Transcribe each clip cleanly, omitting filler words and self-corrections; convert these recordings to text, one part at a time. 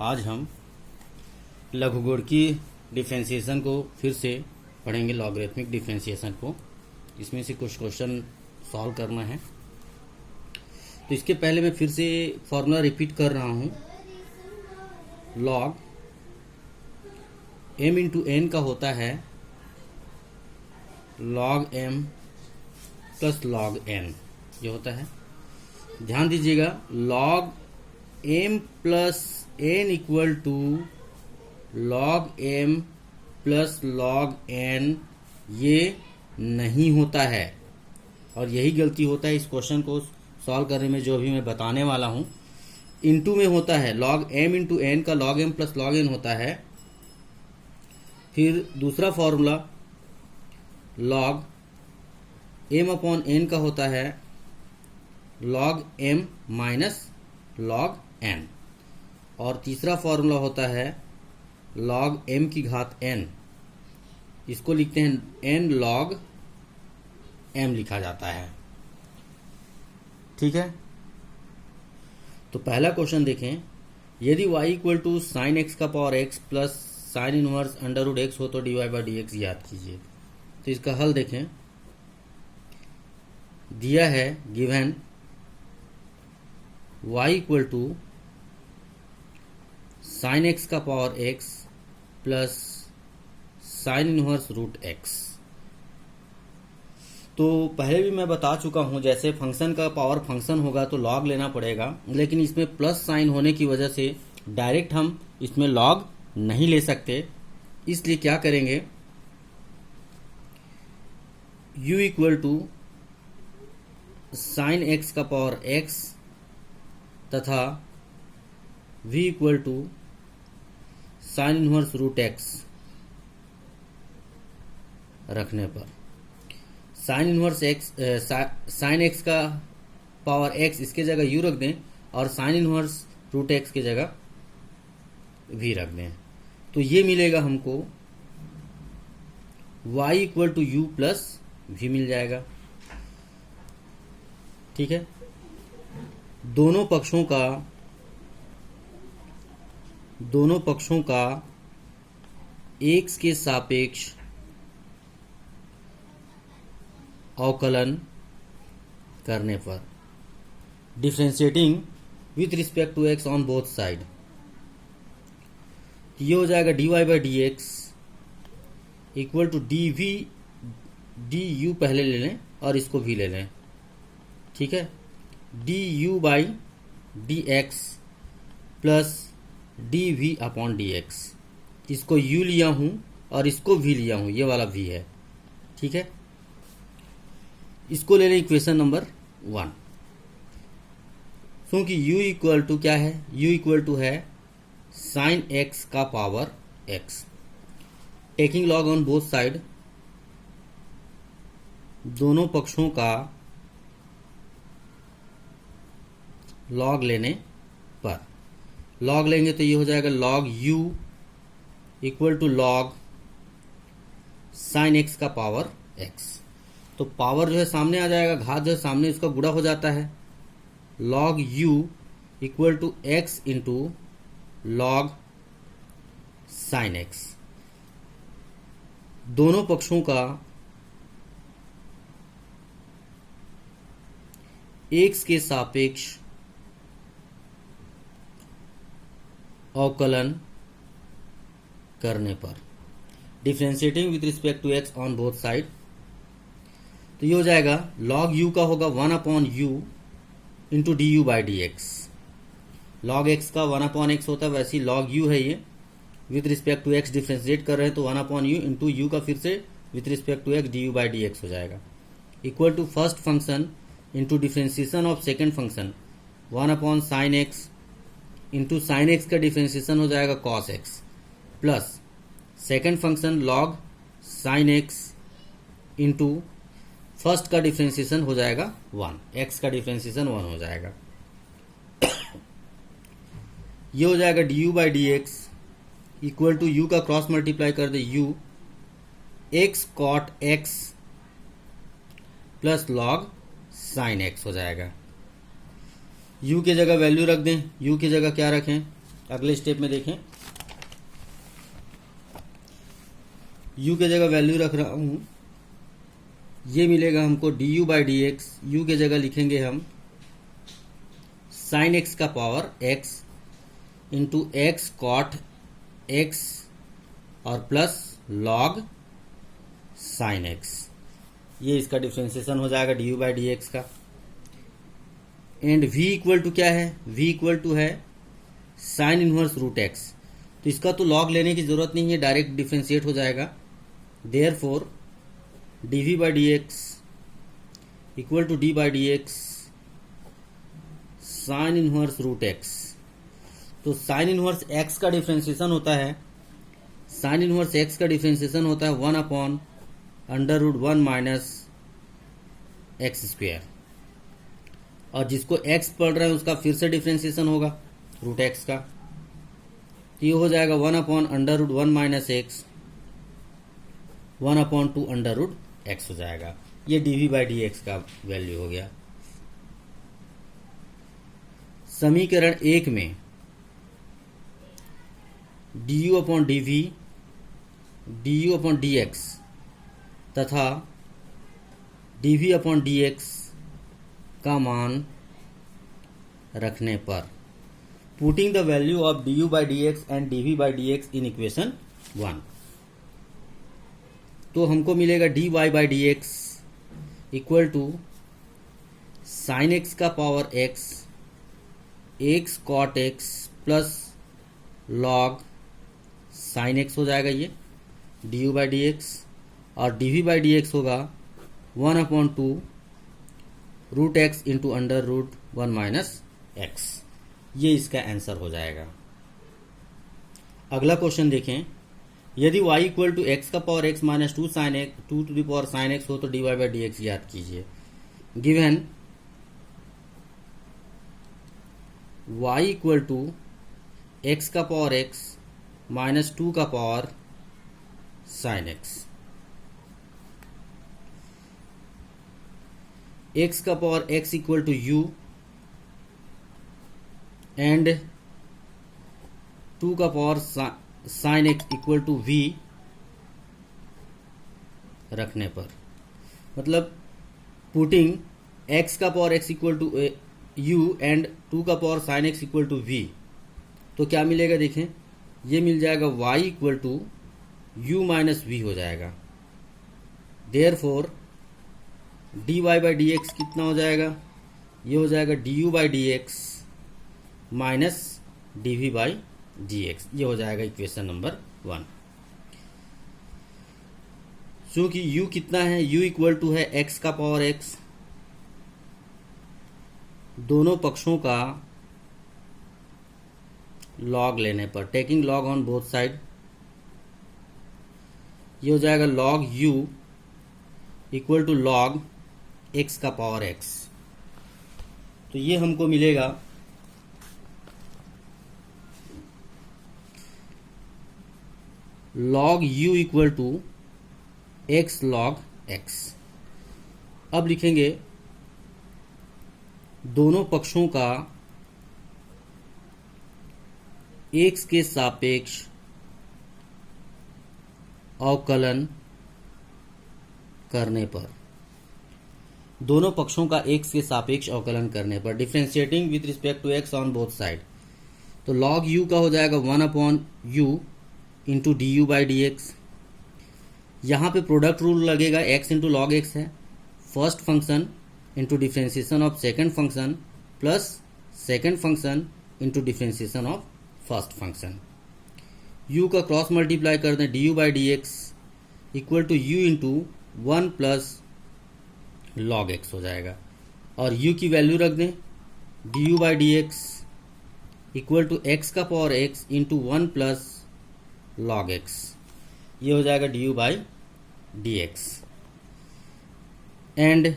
आज हम लघुगुणकी डिफरेंशिएशन को फिर से पढ़ेंगे, लॉगरिथमिक डिफरेंशिएशन को। इसमें से कुछ क्वेश्चन सॉल्व करना है। तो इसके पहले मैं फिर से फॉर्मूला रिपीट कर रहा हूँ। लॉग m इंटू एन का होता है log m plus log n, ये होता है। ध्यान दीजिएगा, log m plus n equal to log m plus log n ये नहीं होता है, और यही गलती होता है इस क्वेश्चन को सॉल्व करने में, जो अभी मैं बताने वाला हूँ। इनटू में होता है, log m इंटू एन का log m plus log n होता है। फिर दूसरा formula log m upon n का होता है log m minus log n, और तीसरा फॉर्मूला होता है log m की घात n, इसको लिखते हैं n log m लिखा जाता है। ठीक है, तो पहला क्वेश्चन देखें। यदि y equal to sine x का power x plus sine inverse under root x हो तो dy बाई डी एक्स याद कीजिए। तो इसका हल देखें, दिया है given y equal to sine x का power x plus sine inverse root x। तो पहले भी मैं बता चुका हूं, जैसे फंक्शन का पावर फंक्शन होगा तो लॉग लेना पड़ेगा, लेकिन इसमें प्लस साइन होने की वजह से डायरेक्ट हम इसमें लॉग नहीं ले सकते। इसलिए क्या करेंगे, u equal to sine x का पावर x तथा v equal to sine inverse root x रखने पर sine inverse x, sine x का पावर x इसके जगह u रख दें, और साइन इनवर्स रूट x की जगह v रख दें, तो ये मिलेगा हमको y equal to u plus v मिल जाएगा। ठीक है, दोनों पक्षों का x के सापेक्ष अवकलन करने पर, differentiating with respect to x on both side, ये हो जाएगा dy by D x equal to d v d u, पहले ले लें और इसको भी ले लें। ठीक है, d u by D x plus d v upon d x, इसको u लिया हूं और इसको v लिया हूं, ये वाला v है। ठीक है, इसको ले लें इक्वेशन नंबर 1, क्योंकि u इक्वल टू क्या है, u इक्वल टू है साइन x का power x, taking log on both side, दोनों पक्षों का लॉग लेने पर, लॉग लेंगे तो ये हो जाएगा log u equal to log sine x का पावर x। तो पावर जो है सामने आ जाएगा, घात जो है सामने, इसका गुणा हो जाता है, log u equal to x into log sine x। दोनों पक्षों का x के सापेक्ष अवकलन करने पर, differentiating with respect to x on both side, तो ये हो जाएगा log u का होगा 1 upon u into d u by D x. log x का 1 अपॉन एक्स होता है, वैसे ही log u है ये, with respect to x differentiate कर रहे हैं तो 1 अपॉन u इंटू यू का फिर से with respect to x d u by D x हो जाएगा, equal to first function into differentiation of second function 1 upon sine x into sine x का डिफरेंशिएशन हो जाएगा cos x, plus second function log sine x into first का differentiation हो जाएगा 1, x का differentiation 1 हो जाएगा। ये हो जाएगा d u by D x equal to u का क्रॉस मल्टीप्लाई कर दे u x cot x plus log sine x हो जाएगा। u की जगह वैल्यू रख दें, u की जगह क्या रखें, अगले स्टेप में देखें, u के जगह वैल्यू रख रहा हूं, ये मिलेगा हमको du by D x. U के जगह लिखेंगे हम साइन एक्स का power x into x cot x और प्लस लॉग साइन x। ये इसका डिफ्रेंसिएशन हो जाएगा du बाई डी एक्स का। एंड v इक्वल टू क्या है, v इक्वल टू है साइन इनवर्स रूट x। तो इसका तो लॉग लेने की जरूरत नहीं है, डायरेक्ट डिफ्रेंशिएट हो जाएगा। Therefore dv by D x equal to d by D x sine inverse root x। तो साइन इनवर्स x का डिफ्रेंशिएशन होता है, साइन इनवर्स x का डिफ्रेंशिएशन होता है 1 upon under root 1 minus x square. और जिसको x पढ़ रहे हैं उसका फिर से डिफ्रेंशिएशन होगा रूट x का, तो ये हो जाएगा 1 upon under root 1 minus x, 1 upon 2 under root x हो जाएगा। ये dv बाई डी एक्स का वैल्यू हो गया। समीकरण 1 में du upon dv, du upon dx तथा dv अपॉन dx का मान रखने पर, putting the value of du by D x and dv by D x in equation 1, तो हमको मिलेगा dy by D x equal to sine x का power x, x cot x plus log sine x हो जाएगा ये du by D x. और dv by D x होगा 1 upon 2 root x into under root 1 minus x. ये इसका answer हो जाएगा। अगला क्वेश्चन देखें, यदि y इक्वल टू एक्स का power x minus 2 sine x 2 to the power sine x हो तो dy बाई डी एक्स याद कीजिए। Given y equal to x का पावर x माइनस 2 का पावर साइन एक्स, x का power x equal to u and 2 का power sine x equal to v रखने पर, मतलब पुटिंग x का power x equal to u and 2 का power sine x equal to v, तो क्या मिलेगा देखें, ये मिल जाएगा y equal to u minus v हो जाएगा। Therefore dy by D x कितना हो जाएगा, ये हो जाएगा du by D x minus dv by D x. ये हो जाएगा इक्वेशन नंबर 1। चूंकि u कितना है, u इक्वल टू है x का पावर x, दोनों पक्षों का लॉग लेने पर, taking log on both side, ये हो जाएगा log u equal to log x का पावर x। तो ये हमको मिलेगा log u equal to x log x। अब लिखेंगे दोनों पक्षों का x के सापेक्ष अवकलन करने पर, दोनों पक्षों का x के सापेक्ष अवकलन करने पर, differentiating with respect to x on both side, तो log u का हो जाएगा 1 upon u into d u by D x. यहाँ पे प्रोडक्ट रूल लगेगा, x इंटू लॉग एक्स है, first function into differentiation of second function plus second function into differentiation of first function. u का cross multiply कर दें, d u by D x equal to u into 1 plus log x हो जाएगा, और u की value रख दें, d u by D x equal to x का power x into 1 plus log x. ये हो जाएगा d u by D x. And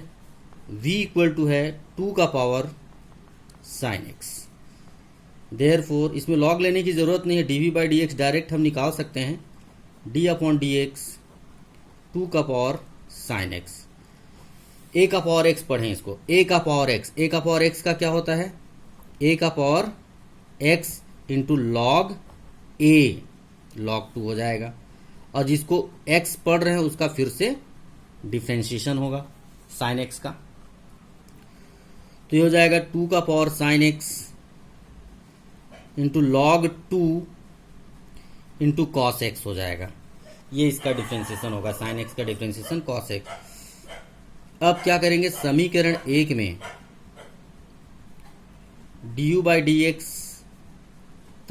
v equal to है 2 का पावर साइन एक्स। देयरफॉर इसमें लॉग लेने की जरूरत नहीं है, dv by D x direct हम निकाल सकते हैं, d अपॉन डी एक्स 2 का पावर साइन एक्स। a का पावर x पढ़ें इसको, a का पावर x, a का पावर x का क्या होता है, a का पावर x इंटू लॉग ए, log 2 हो जाएगा। और जिसको x पढ़ रहे हैं उसका फिर से डिफ्रेंशिएशन होगा साइन x का, तो ये हो जाएगा 2 का power sine x into log 2 into cos x हो जाएगा। ये इसका डिफ्रेंशिएशन होगा, साइन x का डिफ्रेंशिएशन कॉस x। अब क्या करेंगे, समीकरण 1 में du बाई डी एक्स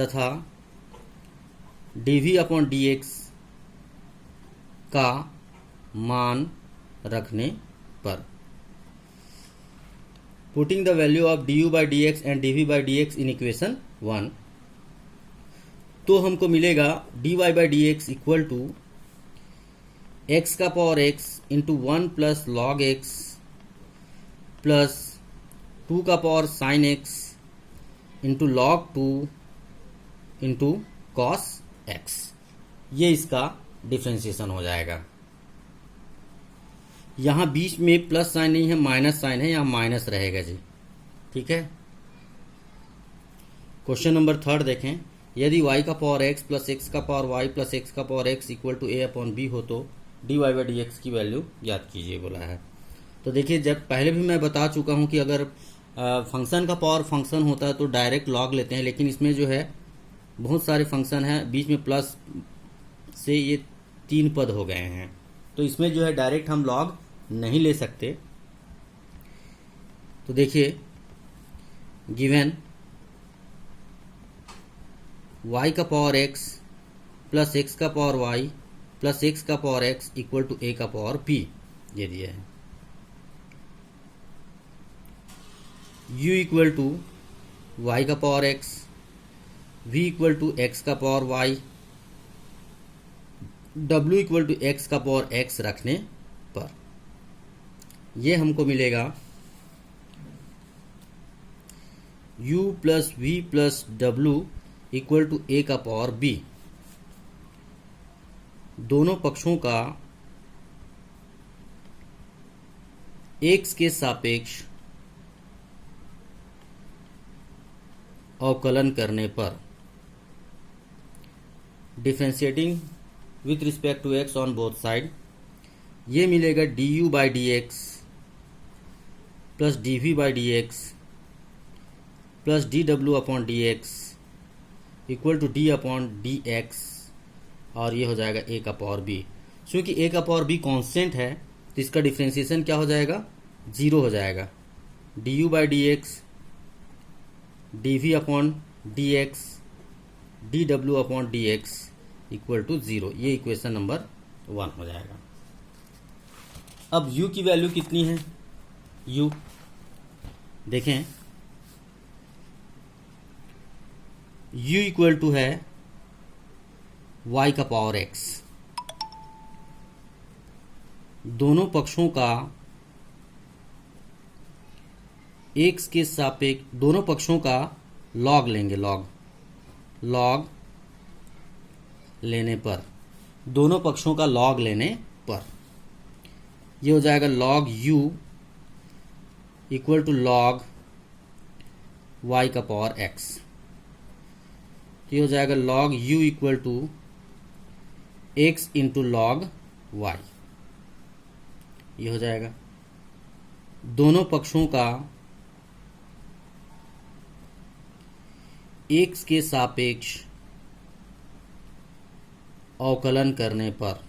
तथा dv अपॉन dx का मान रखने पर, putting the value of du by D x and dv by dx in equation 1, तो हमको मिलेगा dy by D x equal to x का power x into 1 plus log x plus 2 का power sine x into log 2 into cos x। ये इसका differentiation हो जाएगा। यहां बीच में प्लस साइन नहीं है, माइनस साइन है, यहां माइनस रहेगा जी। ठीक है। क्वेश्चन नंबर 3 देखें, यदि y का पावर x प्लस x का पावर y प्लस x का power x equal to a upon b हो तो dy बाई डी एक्स की वैल्यू ज्ञात कीजिए बोला है। तो देखिए, जब पहले भी मैं बता चुका हूं कि अगर फंक्शन का पावर फंक्शन होता है तो डायरेक्ट लॉग लेते हैं, लेकिन इसमें जो है बहुत सारे फंक्शन हैं, बीच में प्लस से ये 3 पद हो गए हैं, तो इसमें जो है डायरेक्ट हम लॉग नहीं ले सकते। तो देखिए, गिवन y का पावर x प्लस x का पावर y प्लस x का power x equal to a का पावर p ये दिया है। u इक्वल टू y का power x, v equal to x का power y, w equal to x का power x रखने पर ये हमको मिलेगा u plus v plus w equal to a का पावर b। दोनों पक्षों का x के सापेक्ष अवकलन करने पर, differentiating with respect to x on both side, ये मिलेगा du by D x plus dv by D x plus dw upon d x equal to d upon d x, और ये हो जाएगा a का पावर b। क्योंकि a का power b constant है तो इसका डिफरेंशिएशन क्या हो जाएगा, 0 हो जाएगा। du by D x dv upon d x dw upon d x equal to 0, ये इक्वेशन नंबर 1 हो जाएगा। अब u की वैल्यू कितनी है, u देखें, u इक्वल टू है y का पावर x, दोनों पक्षों का x के सापेक्ष, दोनों पक्षों का log लेंगे, log लेने पर, दोनों पक्षों का log लेने पर ये हो जाएगा log u equal to log y का पावर x। ये हो जाएगा log u equal to x into log y, ये हो जाएगा। दोनों पक्षों का x के सापेक्ष अवकलन करने पर,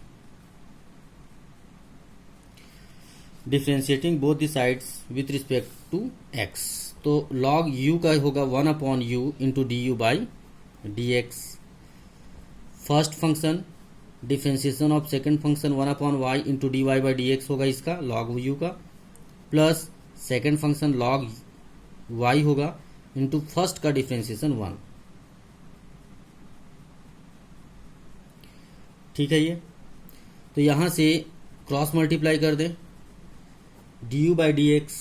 differentiating both the sides with respect to x, तो log u का होगा 1 upon u into du by D x. First function differentiation of second function 1 upon y into d y by D x होगा इसका, log u का, plus second function log y होगा into first का differentiation 1। ठीक है ये, तो यहां से क्रॉस मल्टीप्लाई कर दें, du by D x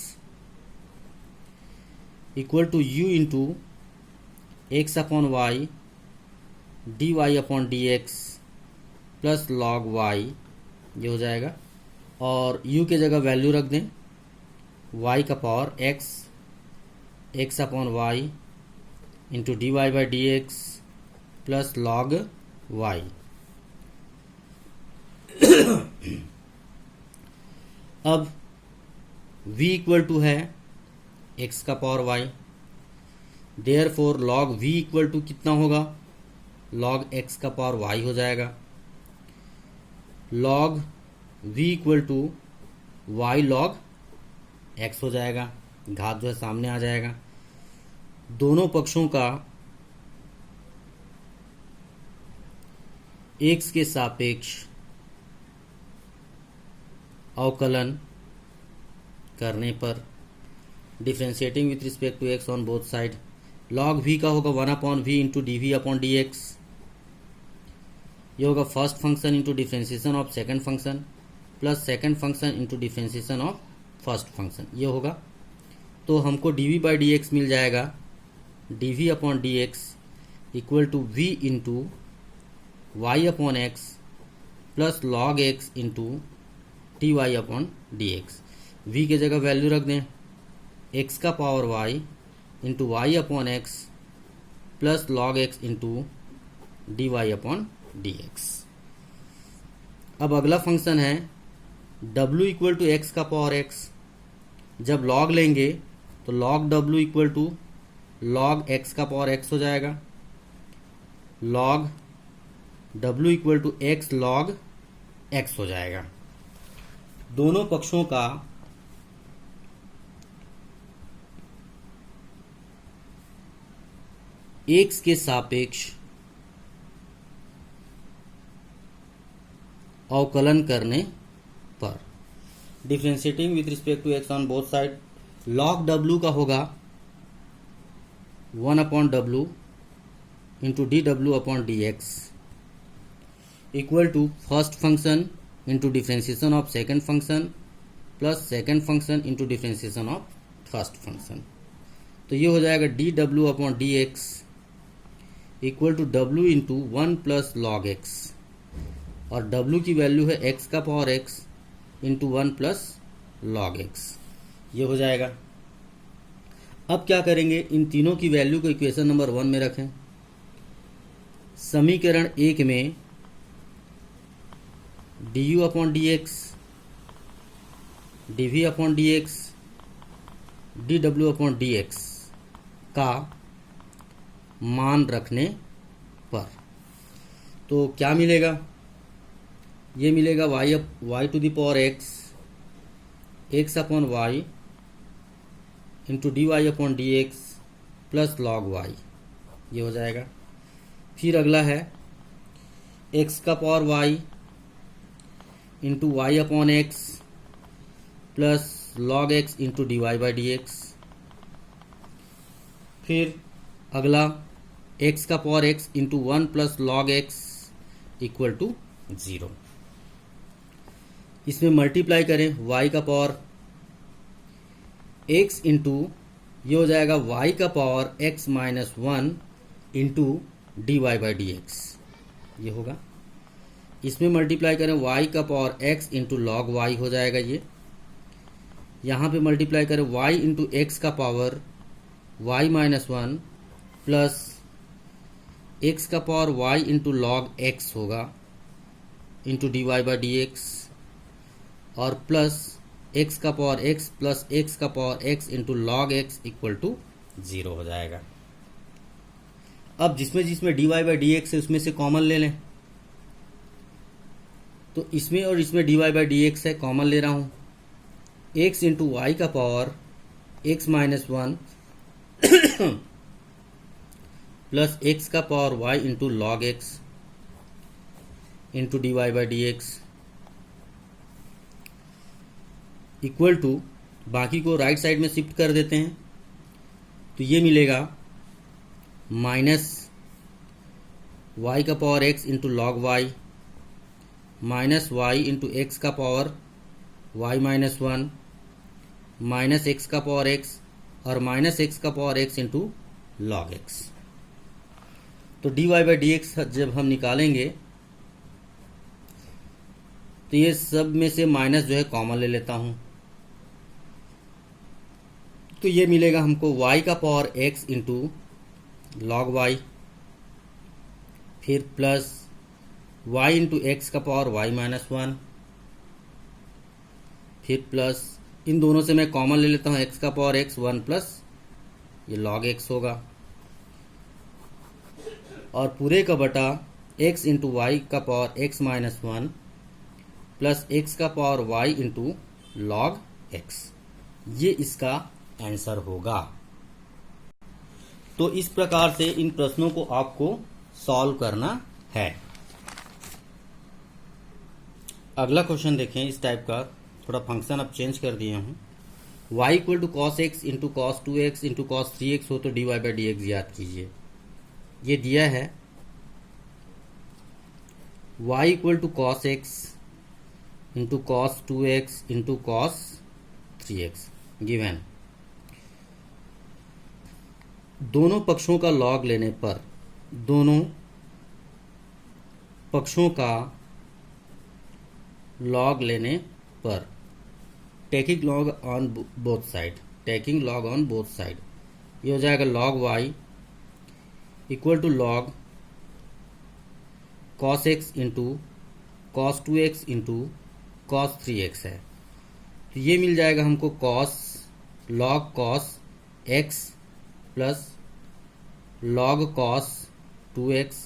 equal to u into x upon y d y upon d x plus log y, ये हो जाएगा। और u के जगह वैल्यू रख दें, y का power x, x upon y into d y by D x plus log y. अब v इक्वल टू है x का power y, therefore log v equal to कितना होगा, लॉग x का पावर y हो जाएगा। Log v equal to y log x हो जाएगा, घात जो है सामने आ जाएगा। दोनों पक्षों का x के सापेक्ष अवकलन करने पर differentiating with respect to x on both side, log v का होगा 1/v into d v upon d x. ये होगा first function into differentiation of second function plus second function into differentiation of first function, ये होगा। तो हमको d v by D x मिल जाएगा, d v upon d x equal to v into y upon x plus log x into t y upon d x. V की जगह value रख दें x का power y into y upon x plus log x into d y upon d x. अब अगला function है w equal to x का power x। जब log लेंगे तो log w equal to log x का पावर x हो जाएगा, log w equal to x log x हो जाएगा। दोनों पक्षों का x के सापेक्ष अवकलन करने पर differentiating with respect to x on both side, log w का होगा 1/w इंटू डी डब्ल्यू upon d x equal to first function into differentiation of second function plus second function into differentiation of first function. तो ये हो जाएगा D डब्ल्यू upon d x equal to W into 1 plus log x, और w की value है x का power x into 1 plus log x, ये हो जाएगा। अब क्या करेंगे, इन तीनों की वैल्यू को इक्वेशन नंबर 1 में रखें। समीकरण 1 में d u upon d x, d v upon d x, d डब्ल्यू अपॉन डी एक्स का मान रखने पर तो क्या मिलेगा, ये मिलेगा y to the power x upon y into d y upon d x plus log y, ये हो जाएगा। फिर अगला है एक्स का power y into y upon x plus log x into d y by D x. फिर अगला x का power x into 1 plus log x equal to 0। इसमें मल्टीप्लाई करें y का पावर x इंटू ये हो जाएगा y का power x minus 1 into d y by D x, ये होगा। इसमें मल्टीप्लाई करें y का power x into log y हो जाएगा ये। यहाँ पे मल्टीप्लाई करें y इंटू एक्स का power y minus 1 plus x का power y into log x होगा into d y by D x, और प्लस x का पावर x प्लस x का power x into log x equal to 0 हो जाएगा। अब जिसमें जिसमें d y by D x है उसमें से कॉमन ले लें, तो इसमें और इसमें d y by D x है, कॉमन ले रहा हूँ। x इंटू वाई का power x minus 1 plus x का power y into log x into d y by D x equal to, बाकी को राइट साइड में शिफ्ट कर देते हैं तो ये मिलेगा माइनस y का power x into log y minus y into x का power y minus 1 minus x का पावर x और माइनस एक्स का power x into log x। तो d y by D x जब हम निकालेंगे तो ये सब में से माइनस जो है कॉमन ले लेता हूं, तो ये मिलेगा हमको y का power x into log y, फिर प्लस वाई इंटू एक्स का पावर वाई माइनस वन, फिर प्लस इन दोनों से मैं कॉमन ले लेता हूँ एक्स का पावर एक्स वन प्लस ये लॉग एक्स होगा, और पूरे का बटा एक्स इंटू वाई का power x minus one plus x का power y into log x, ये इसका आंसर होगा। तो इस प्रकार से इन प्रश्नों को आपको सॉल्व करना है। अगला क्वेश्चन देखें इस टाइप का, थोड़ा फंक्शन अब चेंज कर दिए हूँ। y equal to cos x into cos two x into cos three x हो तो d y by D x याद कीजिए। ये दिया है y equal to cos x into cos two x into cos three x given. दोनों पक्षों का लॉग लेने पर, दोनों पक्षों का लॉग लेने पर, taking log on both side, taking log on both side, ये हो जाएगा log y equal to log cos x into cos two x into cos three x है। तो ये मिल जाएगा हमको cos log cos x plus log cos two x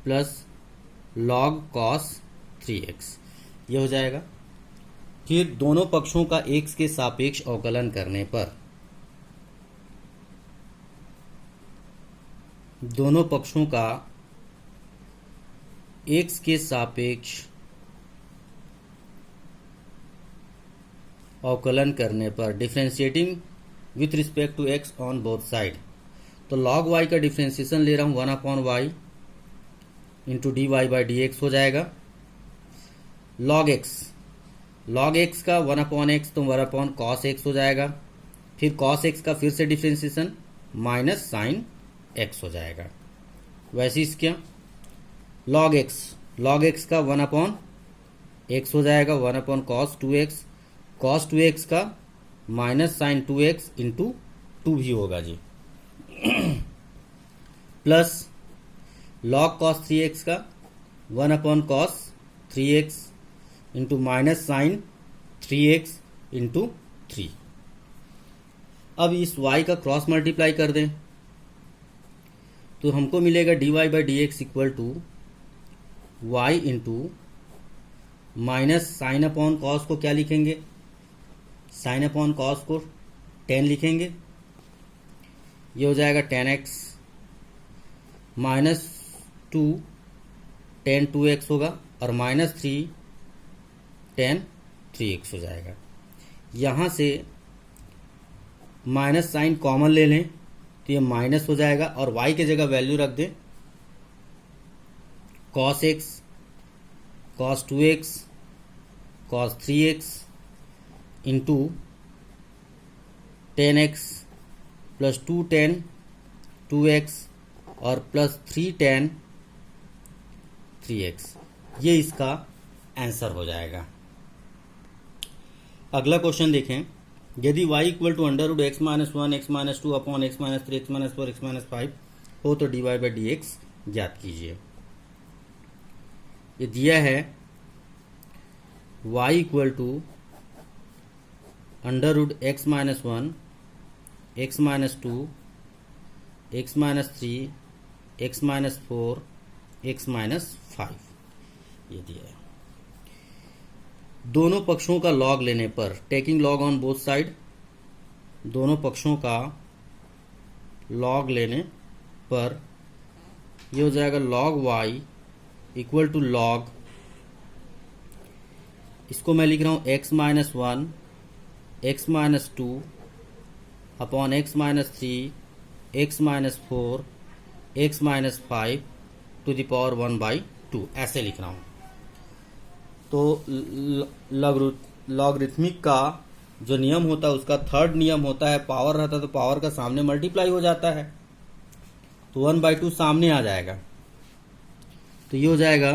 plus log cos three x, ये हो जाएगा। फिर दोनों पक्षों का एक्स के सापेक्ष अवकलन करने पर, दोनों पक्षों का एक्स के सापेक्ष अवकलन करने पर, differentiating with respect to x on both side, तो लॉग वाई का डिफरेंशिएशन ले रहा हूं 1/y into d y by D x हो जाएगा। लॉग एक्स का 1/x तो 1/cos x हो जाएगा, फिर cos x का फिर से डिफरेंशिएशन माइनस साइन x हो जाएगा। वैसे इसका log x का 1/x हो जाएगा 1/cos 2x, cos 2x का माइनस साइन 2x इंटू 2 भी होगा जी, प्लस log cos 3x का 1/cos 3x into minus sign 3x into 3। अब इस y का क्रॉस मल्टीप्लाई कर दें तो हमको मिलेगा d y by D x equal to y into minus sine upon cos को क्या लिखेंगे, साइन अपॉन कॉस को 10 लिखेंगे, ये हो जाएगा 10x माइनस 2 10 2x होगा और माइनस 3 10 3x हो जाएगा। यहाँ से माइनस साइन कॉमन ले लें तो ये माइनस हो जाएगा और y की जगह वैल्यू रख दें cos x cos 2x cos 3x into 10x plus 210 2x और प्लस 310 3x, ये इसका आंसर हो जाएगा। अगला क्वेश्चन देखें, यदि y equal to under root x minus one x minus two upon x minus three x minus four x minus five हो तो d y by D x ज्ञात कीजिए। ये दिया है y equal to under root x minus one x minus two x minus three x minus four x minus five, ये दिया है। दोनों पक्षों का लॉग लेने पर, taking log on both side, दोनों पक्षों का लॉग लेने पर ये हो जाएगा log y equal to log, इसको मैं लिख रहा हूँ x minus one x minus two upon x minus three x minus four x minus five to the power 1/2, ऐसे लिख रहा हूँ। तो लॉगरिथमिक का जो नियम होता है उसका थर्ड नियम होता है, पावर रहता है तो पावर का सामने मल्टीप्लाई हो जाता है, तो 1/2 सामने आ जाएगा, तो ये हो जाएगा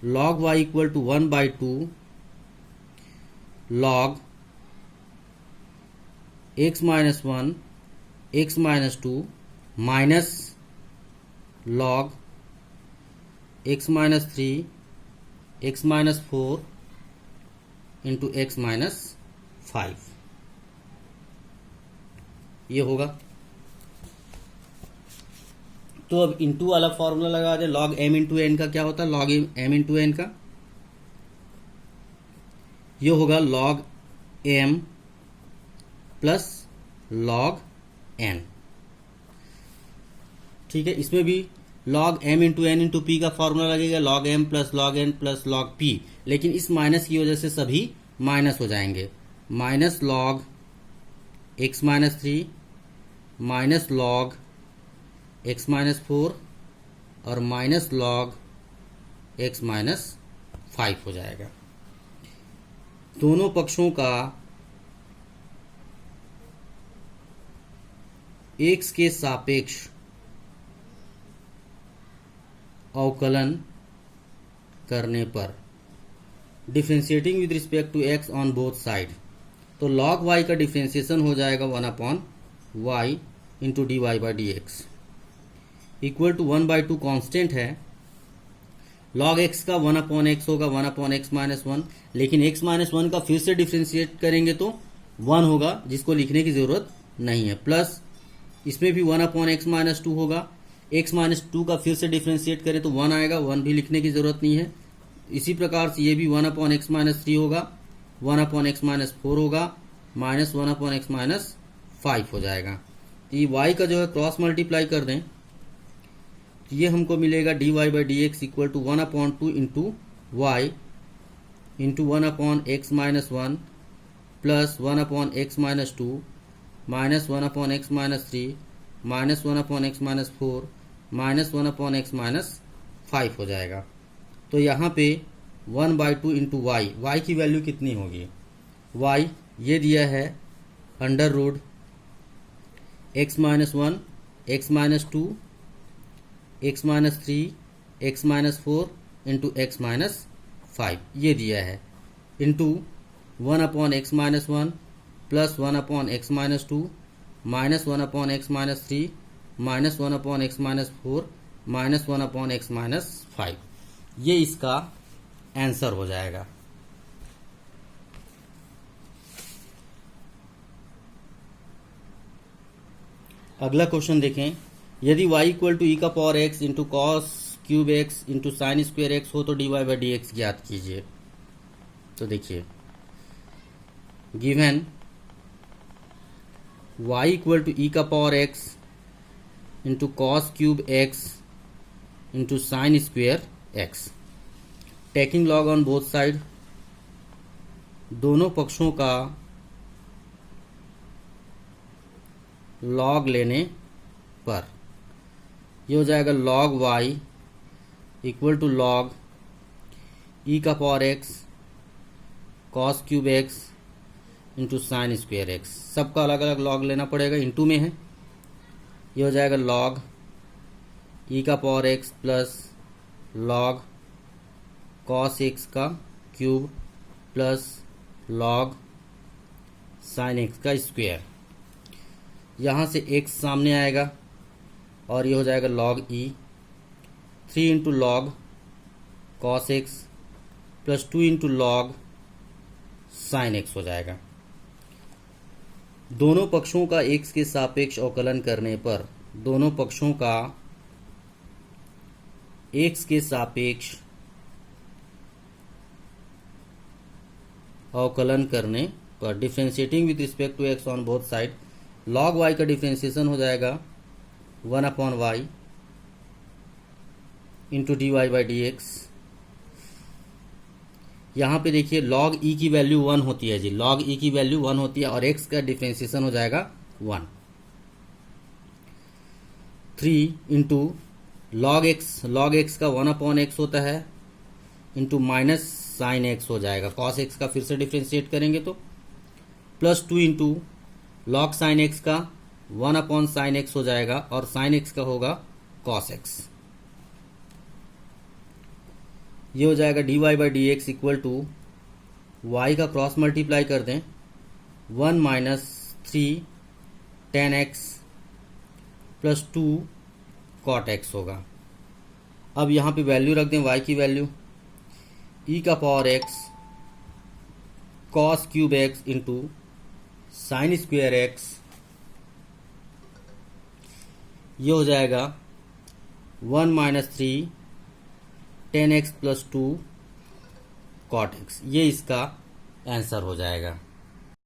log y equal to 1/2 log x minus one x minus two minus log x minus three x minus four into x minus five, ये होगा। तो अब इंटू वाला फॉर्मूला लगा दे, लॉग एम इंटू एन का क्या होता है, लॉग एम इंटू एन का ये होगा log m plus log n. ठीक है, इसमें भी log m into n into p का फॉर्मूला लगेगा, log m plus log n plus log p, लेकिन इस माइनस की वजह से सभी माइनस हो जाएंगे। Minus log x minus three minus log x minus four और minus log x minus five हो जाएगा। दोनों पक्षों का एक्स के सापेक्ष अवकलन करने पर differentiating with respect to x on both side, तो लॉग वाई का डिफरेंशिएशन हो जाएगा 1/y into d y by D x equal to 1/2 constant है। लॉग एक्स का 1/x होगा 1/x माइनस वन, लेकिन x माइनस वन का फिर से डिफरेंशिएट करेंगे तो 1 होगा, जिसको लिखने की जरूरत नहीं है। प्लस इसमें भी 1/x माइनस टू होगा, x माइनस टू का फिर से डिफरेंशिएट करें तो 1 आएगा, 1 भी लिखने की जरूरत नहीं है। इसी प्रकार से ये भी 1/x माइनस थ्री होगा, 1/x माइनस फोर होगा, माइनस 1/x माइनस फाइव हो जाएगा। ये y का जो है क्रॉस मल्टीप्लाई कर दें तो ये हमको मिलेगा dy by D x equal to 1/2 into y into 1/x minus one plus 1/x minus two minus 1/x minus three minus 1/x minus four minus 1/x minus five हो जाएगा। तो यहाँ पे 1/2 इंटू वाई, वाई की value कितनी होगी, y ये दिया है under root x minus one x minus two x minus three x minus four into x minus five ये दिया है, into 1/x minus one plus 1/x minus two minus 1/x minus three minus 1/x minus four minus 1/x minus five, ये इसका answer हो जाएगा। अगला question देखें, यदि y इक्वल टू ई का power x into cos cube x into sine square x हो तो dy बाई डी एक्स ज्ञात कीजिए। तो देखिए given y equal to e का power x into cos cube x into sine square x, taking log on both side, दोनों पक्षों का लॉग लेने पर ये हो जाएगा log y equal to log e का power x cos cube x into sine square x, सबका अलग अलग लॉग लेना पड़ेगा, इंटू में है। ये हो जाएगा लॉग ई का power x plus log cos x का cube plus log sine x का स्क्वेयर, यहाँ से x सामने आएगा और ये हो जाएगा log e 3 into log cos x plus 2 into log sine x हो जाएगा। दोनों पक्षों का x के सापेक्ष अवकलन करने पर, दोनों पक्षों का x के सापेक्ष अवकलन करने पर differentiating with respect to x on both side, लॉग y का डिफरेंशिएशन हो जाएगा 1/y into d y by D x. यहाँ पे देखिए लॉग ई की वैल्यू 1 होती है जी, लॉग ई की वैल्यू 1 होती है और x का डिफरेंशिएशन हो जाएगा 1। 3 इंटू लॉग एक्स का 1/x होता है इंटू माइनस साइन एक्स हो जाएगा, कॉस एक्स का फिर से डिफरेंशिएट करेंगे तो, plus 2 into log sine x का 1/sin x हो जाएगा और साइन एक्स का होगा कॉस एक्स। ये हो जाएगा dy by D x equal to y का क्रॉस मल्टीप्लाई कर दें 1 minus 3 tan x plus 2 cot x होगा। अब यहाँ पे वैल्यू रख दें y की वैल्यू e का power x cos cube x into sine square x, ये हो जाएगा 1 minus 3 10x plus 2 cot x. ये इसका आंसर हो जाएगा।